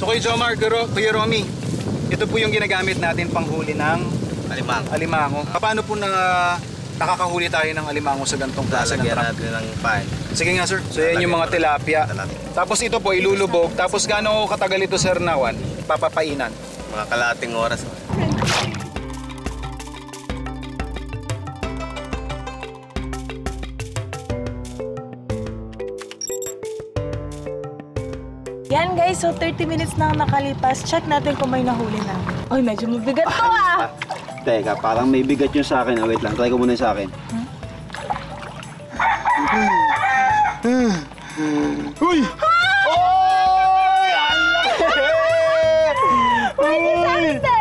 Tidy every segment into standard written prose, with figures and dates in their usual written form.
So kay Jomar, Kuya Romy, ito po yung ginagamit natin panghuli ng alimango. Paano po nakakahuli tayo ng alimango sa gantong klase ng trap? Lalagyan natin ng pan. Sige nga sir. So yan yung mga tilapia. Tapos ito po ilulubog. Tapos gaano katagal ito sir Nawan? Papapainan? Mga kalahating oras. Yan guys, so 30 minutes na nakalipas. Check natin kung may nahuli na. Ay, medyo mabigat to ah! Teka, parang may bigat yun sa akin. Wait lang, try ko muna sa akin. Uy! Uy!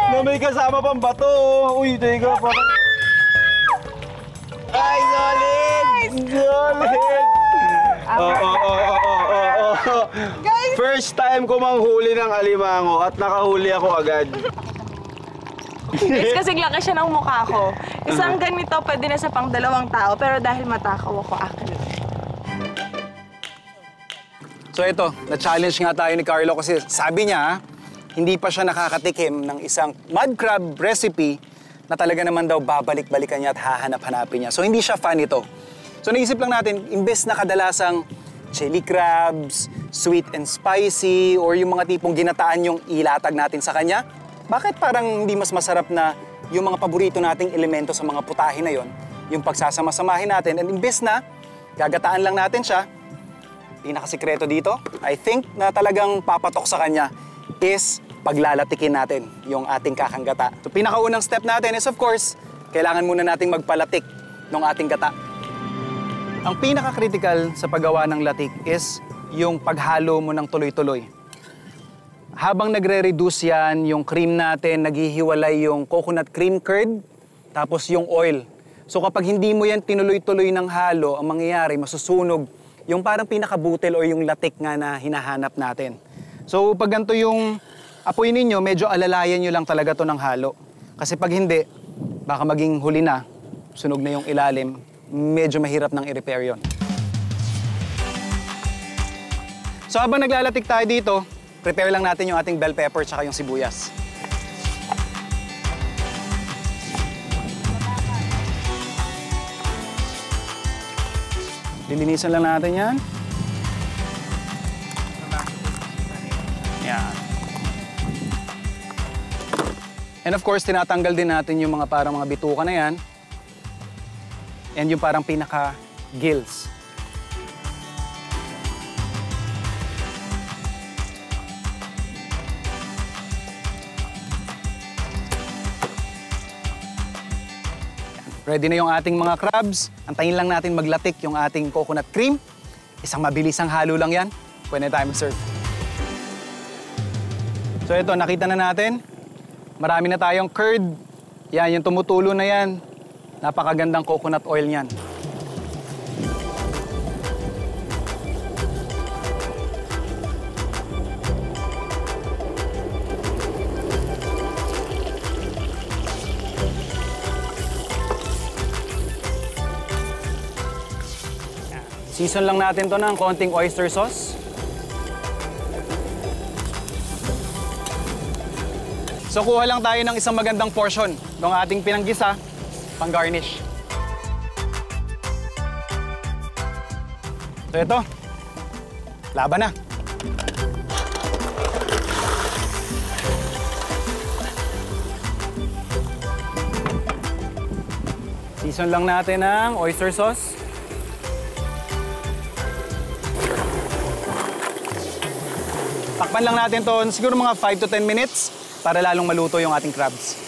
Na may kasama pang bato. Uy, teka, parang... Ay, solid! Solid! Guys! First time ko manghuli ng alimango at nakahuli ako agad. Guys, kasing laki siya ng mukha ko. Isang ganito pwede na sa pang 2 tao, pero dahil matakaw ako akin. So ito, na-challenge nga tayo ni Carlo kasi sabi niya, hindi pa siya nakakatikim ng isang mud crab recipe na talaga naman daw babalik-balikan niya at hahanap-hanapin niya. So hindi siya fan ito. So naisip lang natin, imbes na kadalasang chili crabs, sweet and spicy, or yung mga tipong ginataan yung ilatag natin sa kanya, bakit parang hindi mas masarap na yung mga paborito nating elemento sa mga putahe na yon, yung pagsasama-samahin natin, and imbes na gagataan lang natin siya, pinakasikreto dito, I think na talagang papatok sa kanya is paglalatikin natin yung ating kakanggata. So pinakaunang step natin is of course, kailangan muna nating magpalatik ng ating gata. Ang pinaka-critical sa paggawa ng latik is yung paghalo mo ng tuloy-tuloy. Habang nagre-reduce yan, yung cream natin, naghihiwalay yung coconut cream curd, tapos yung oil. So kapag hindi mo yan tinuloy-tuloy ng halo, ang mangyayari, masusunog yung parang pinakabutil o yung latik nga na hinahanap natin. So pag ganito yung apoy ninyo, medyo alalayan nyo lang talaga to ng halo. Kasi pag hindi, baka maging huli na, sunog na yung ilalim, medyo mahirap nang i-repair yun. So habang naglalatik tayo dito, prepare lang natin yung ating bell pepper tsaka yung sibuyas. Lilinisan lang natin yan. Yan. And of course, tinatanggal din natin yung mga parang mga bituka na yan. And yung parang pinaka-gills. Ready na yung ating mga crabs. Antayin lang natin maglatik yung ating coconut cream. Isang mabilisang halo lang yan. Pwede tayo mag-serve. So ito, nakita na natin. Marami na tayong curd. Yan, yung tumutulo na yan. Napakagandang coconut oil niyan. Season lang natin to ng konting oyster sauce. So kuha lang tayo ng isang magandang portion ng ating pinanggisa, pang-garnish. So ito, laban na. Season lang natin ng oyster sauce. Takpan lang natin to siguro mga 5 to 10 minutes para lalong maluto yung ating crabs.